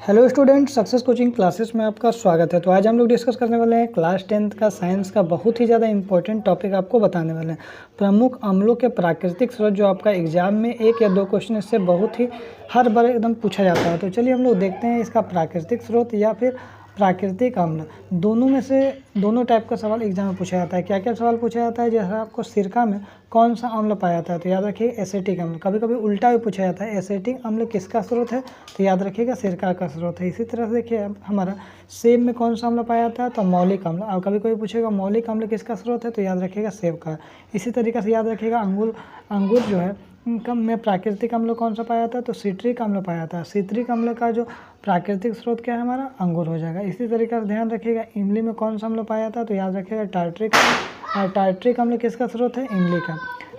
Hello student, success coaching classes में आपका स्वागत है। तो आज हम लोग डिस्कस करने वाले हैं क्लास 10th का साइंस का बहुत ही ज़्यादा इंपॉर्टेंट टॉपिक आपको बताने वाले हैं। प्रमुख अम्लों के प्राकृतिक स्रोत, जो आपका एग्जाम में 1 या 2 क्वेश्चन इससे बहुत ही हर बार एकदम पूछा जाता है। तो चलिए हम लोग देखते हैं इसका प्राकृतिक स्रोत या फिर प्राकृतिक अम्ल, दोनों में से दोनों टाइप का सवाल एग्जाम में पूछा जाता है। क्या क्या सवाल पूछा जाता है, जैसे आपको सिरका में कौन सा अम्ल पाया जाता है, तो याद रखिए एसिटिक अम्ल। कभी कभी उल्टा भी पूछा जाता है, एसिटिक अम्ल किसका स्रोत है, तो याद रखिएगा सिरका का स्रोत है। इसी तरह से देखिए हमारा सेब में कौन सा अम्ल पाया जाता है, तो मौलिक अम्ल। और कभी कभी पूछेगा मौलिक अम्ल किसका स्रोत है, तो याद रखिएगा सेब का। इसी तरीके से याद रखिएगा अंगूर जो है उनका में प्राकृतिक अम्ल कौन सा पाया जाता है, तो सिट्रिक अम्ल पाया जाता है। सिट्रिक अम्ल का जो प्राकृतिक स्रोत क्या है, हमारा अंगूर हो जाएगा। इसी तरीके से ध्यान रखिएगा इमली में कौन सा अम्ल पाया जाता है, तो याद रखिएगा टार्ट्रिक अम्ल। और टार्ट्रिक अम्ल किसका स्रोत है, इमली का।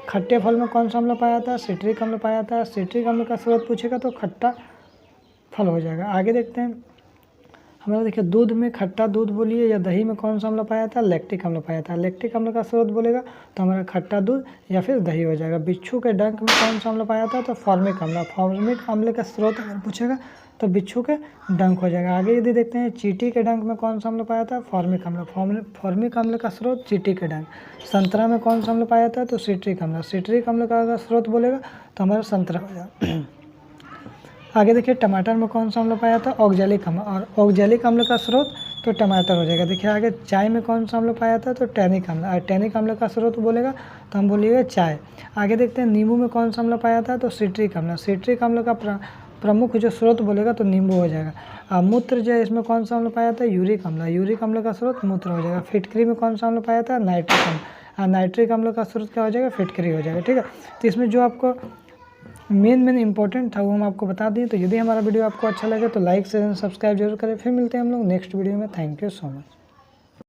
खट्टे फल में कौन सा अम्ल पाया जाता है, सिट्रिक अम्ल पाया जाता है। सिट्रिक अम्ल का स्रोत पूछेगा तो खट्टा फल हो जाएगा। आगे देखते हैं हमारा, देखिए दूध में खट्टा दूध बोलिए या दही में कौन सा अम्ल पाया जाता है, लैक्टिक अम्ल पाया जाता है। लैक्टिक अम्ल का स्रोत बोलेगा तो हमारा खट्टा दूध या फिर दही हो जाएगा। बिच्छू के डंक में कौन सा अम्ल पाया जाता है, तो फॉर्मिक अम्ल। फॉर्मिक अम्ल का स्रोत अगर पूछेगा तो बिच्छू के डंक हो जाएगा। आगे यदि देखते हैं चींटी के डंक में कौन सा अम्ल पाया जाता है, फॉर्मिक अम्ल। फॉर्मिक अम्ल का स्रोत चींटी के डंक। संतरा में कौन सा अम्ल पाया जाता है, तो सिट्रिक अम्ल। सिट्रिक अम्ल का अगर स्रोत बोलेगा तो हमारा संतरा हो जाएगा। आगे देखिए टमाटर में कौन सा अम्ल पाया था, ऑक्जेलिक अम्ल। और ऑक्जेलिक अम्ल का स्रोत तो टमाटर हो जाएगा। देखिए आगे चाय में कौन सा अम्ल पाया था, तो टैनिक अम्ल। और टैनिक अम्ल का स्रोत बोलेगा तो हम बोलिएगा चाय। आगे देखते हैं नींबू में कौन सा अम्ल पाया था, तो सिट्रिक अम्ल। सिट्रिक अम्ल का प्रमुख जो स्रोत बोलेगा तो नींबू हो जाएगा। मूत्र जो है इसमें कौन सा अम्ल पाया था, यूरिक अम्ल। यूरिक अम्ल का स्रोत मूत्र हो जाएगा। फिटकरी में कौन सा अम्ल पाया था, नाइट्रिक अम्ल। और नाइट्रिक अम्ल का स्रोत क्या हो जाएगा, फिटकरी हो जाएगा। ठीक है, तो इसमें जो आपको मेन इंपॉर्टेंट था वो हम आपको बता दिए। तो यदि हमारा वीडियो आपको अच्छा लगे तो लाइक शेयर सब्सक्राइब जरूर करें। फिर मिलते हैं हम लोग नेक्स्ट वीडियो में। Thank you so much.